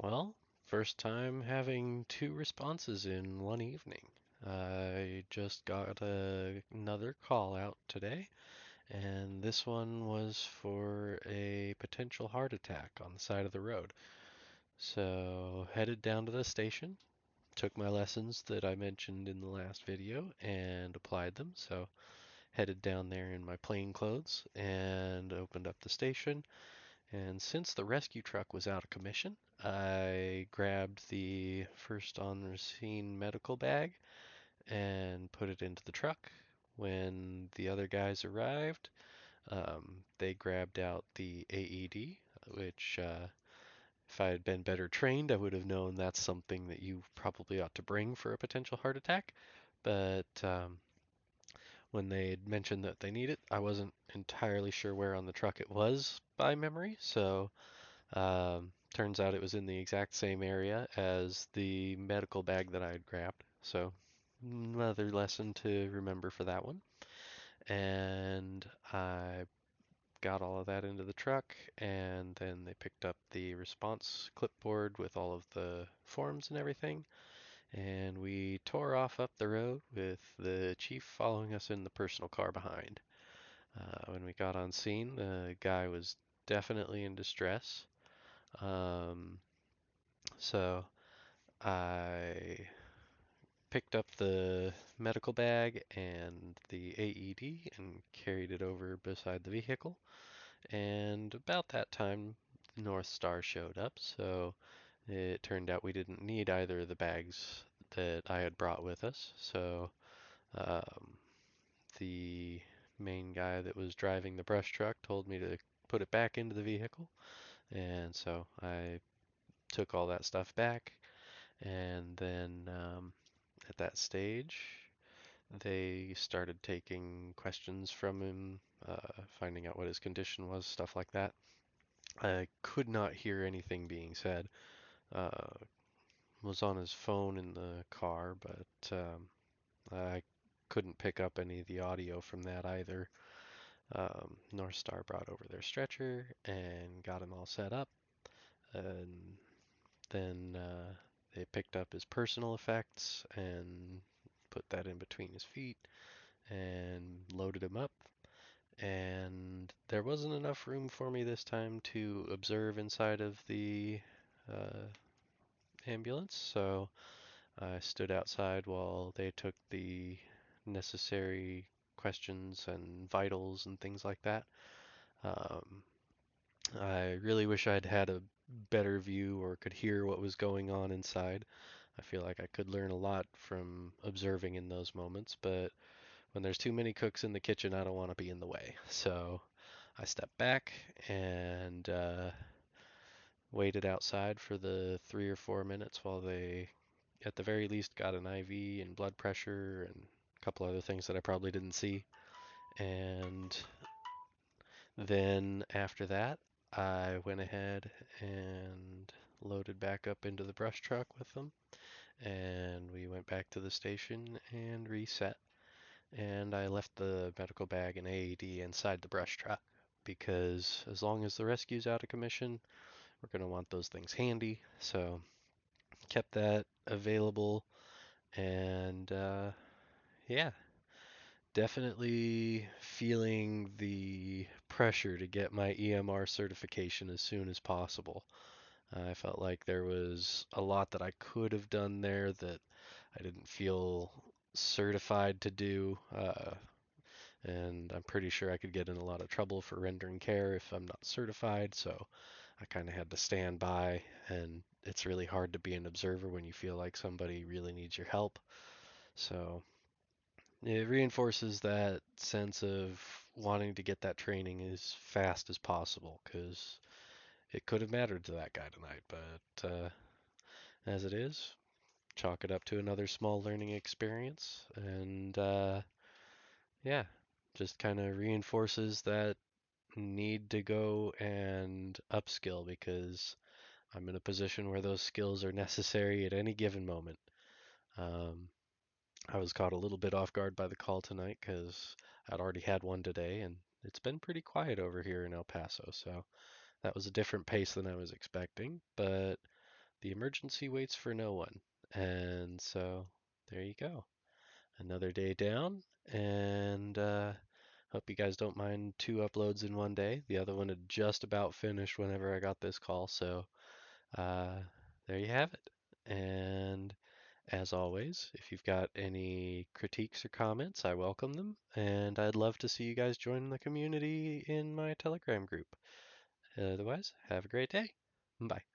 Well, first time having two responses in one evening. I just got another call out today, and this one was for a potential heart attack on the side of the road. So, headed down to the station, took my lessons that I mentioned in the last video and applied them. So, headed down there in my plain clothes and opened up the station. And since the rescue truck was out of commission, I grabbed the first on the scene medical bag and put it into the truck. When the other guys arrived, they grabbed out the AED, which, if I had been better trained, I would have known that's something that you probably ought to bring for a potential heart attack. But when they had mentioned that they need it, I wasn't entirely sure where on the truck it was by memory, so turns out it was in the exact same area as the medical bag that I had grabbed. So another lesson to remember for that one. And I got all of that into the truck, and then they picked up the response clipboard with all of the forms and everything, and we tore off up the road with the chief following us in the personal car behind. When we got on scene, the guy was definitely in distress. Um, So I picked up the medical bag and the AED and carried it over beside the vehicle. And about that time, North Star showed up, so it turned out we didn't need either of the bags that I had brought with us. So um, the main guy that was driving the brush truck told me to put it back into the vehicle, and so I took all that stuff back. And then at that stage, they started taking questions from him, finding out what his condition was, stuff like that. I could not hear anything being said. Uh, was on his phone in the car, but I couldn't pick up any of the audio from that either. North Star brought over their stretcher and got him all set up, and then they picked up his personal effects and put that in between his feet and loaded him up. And there wasn't enough room for me this time to observe inside of the uh, ambulance, so I stood outside while they took the necessary questions and vitals and things like that. Um, I really wish I'd had a better view or could hear what was going on inside. I feel like I could learn a lot from observing in those moments, but when there's too many cooks in the kitchen, I don't want to be in the way. So I stepped back and waited outside for the 3 or 4 minutes while they, at the very least, got an IV and blood pressure and a couple other things that I probably didn't see. And then after that, I went ahead and loaded back up into the brush truck with them, and we went back to the station and reset. And I left the medical bag and AED inside the brush truck because as long as the rescue's out of commission, we're going to want those things handy. So kept that available, and yeah, definitely feeling the pressure to get my EMR certification as soon as possible. I felt like there was a lot that I could have done there that I didn't feel certified to do. And I'm pretty sure I could get in a lot of trouble for rendering care if I'm not certified, so I kind of had to stand by, and it's really hard to be an observer when you feel like somebody really needs your help. So it reinforces that sense of wanting to get that training as fast as possible, because it could have mattered to that guy tonight, but as it is, chalk it up to another small learning experience, and yeah, just kind of reinforces that need to go and upskill because I'm in a position where those skills are necessary at any given moment. Um, I was caught a little bit off guard by the call tonight because I'd already had one today and it's been pretty quiet over here in El Paso, so that was a different pace than I was expecting. But the emergency waits for no one. And so there you go. Another day down, and hope you guys don't mind two uploads in one day. The other one had just about finished whenever I got this call, so uh, there you have it. And as always, if you've got any critiques or comments, I welcome them, and I'd love to see you guys join the community in my Telegram group. Otherwise, have a great day. Bye.